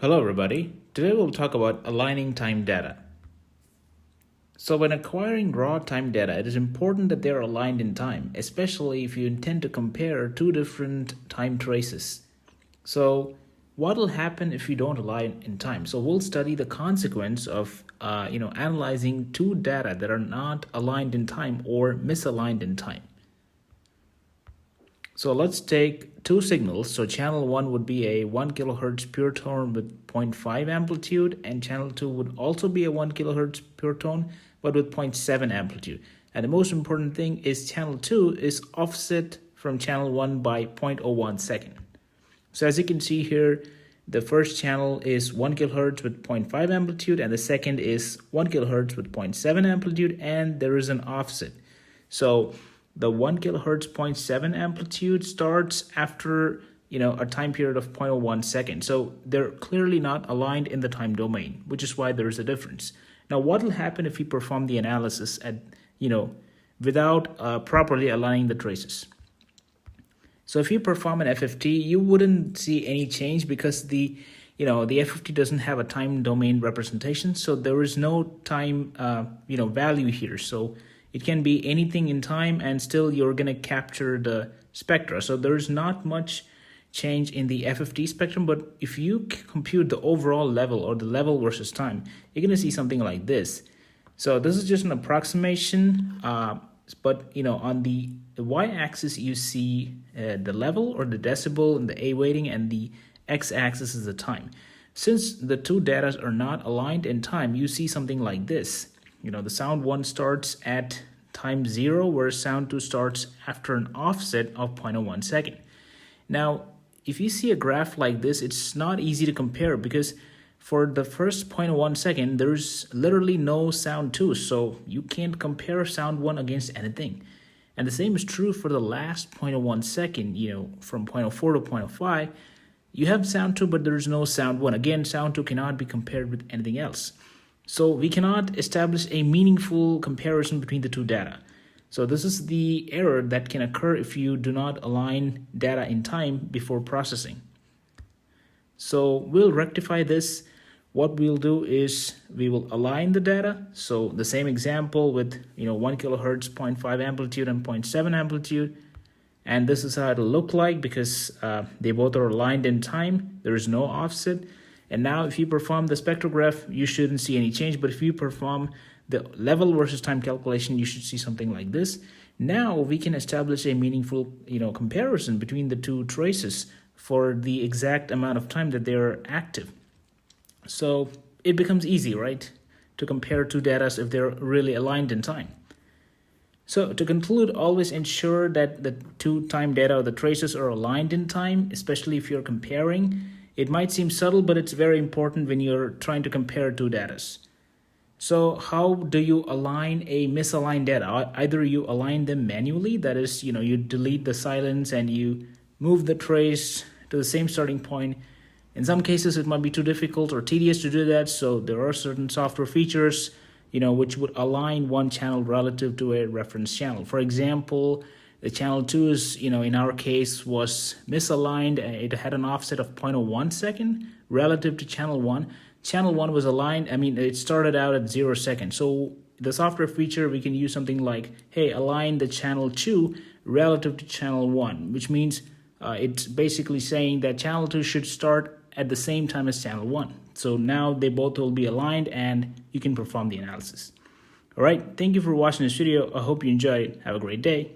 Hello everybody, today we'll talk about aligning time data. So when acquiring raw time data, it is important that they are aligned in time, especially if you intend to compare two different time traces. So what will happen if you don't align in time? So we'll study the consequence of analyzing two data that are not aligned in time or misaligned in time. So let's take two signals. So channel 1 would be a 1 kilohertz pure tone with 0.5 amplitude, and channel 2 would also be a 1 kilohertz pure tone but with 0.7 amplitude. And the most important thing is channel 2 is offset from channel 1 by 0.01 second. So as you can see here, the first channel is 1 kilohertz with 0.5 amplitude and the second is 1 kilohertz with 0.7 amplitude, and there is an offset. So the 1 kilohertz 0.7 amplitude starts after a time period of 0.01 second. So they're clearly not aligned in the time domain, which is why there is a difference. Now, what will happen if we perform the analysis at without properly aligning the traces? So if you perform an FFT, you wouldn't see any change because the FFT doesn't have a time domain representation. So there is no time value here. So it can be anything in time and still you're going to capture the spectra. So there's not much change in the FFT spectrum, but if you compute the overall level or the level versus time, you're going to see something like this. So this is just an approximation, but on the y-axis you see the level or the decibel and the A weighting, and the x-axis is the time. Since the two data are not aligned in time, you see something like this. The sound 1 starts at time 0, whereas sound 2 starts after an offset of 0.01 second. Now, if you see a graph like this, it's not easy to compare because for the first 0.01 second, there's literally no sound 2, so you can't compare sound 1 against anything. And the same is true for the last 0.01 second, from 0.04 to 0.05, you have sound 2, but there's no sound 1. Again, sound 2 cannot be compared with anything else. So we cannot establish a meaningful comparison between the two data. So this is the error that can occur if you do not align data in time before processing. So we'll rectify this. What we'll do is we will align the data. So the same example with 1 kilohertz, 0.5 amplitude and 0.7 amplitude. And this is how it'll look like because they both are aligned in time. There is no offset. And now if you perform the spectrograph, you shouldn't see any change. But if you perform the level versus time calculation, you should see something like this. Now we can establish a meaningful comparison between the two traces for the exact amount of time that they are active. So it becomes easy, right, to compare two data if they're really aligned in time. So to conclude, always ensure that the two time data or the traces are aligned in time, especially if you're comparing. It might seem subtle, but it's very important when you're trying to compare two data. So how do you align a misaligned data? Either you align them manually, that is, you delete the silence and you move the trace to the same starting point. In some cases, it might be too difficult or tedious to do that. So there are certain software features, which would align one channel relative to a reference channel. For example, the channel 2 is, in our case, was misaligned. It had an offset of 0.01 second relative to channel 1. Channel 1 was aligned. It started out at 0 seconds. So the software feature, we can use something like, hey, align the channel 2 relative to channel 1, which means it's basically saying that channel 2 should start at the same time as channel 1. So now they both will be aligned and you can perform the analysis. All right, thank you for watching this video. I hope you enjoyed it. Have a great day.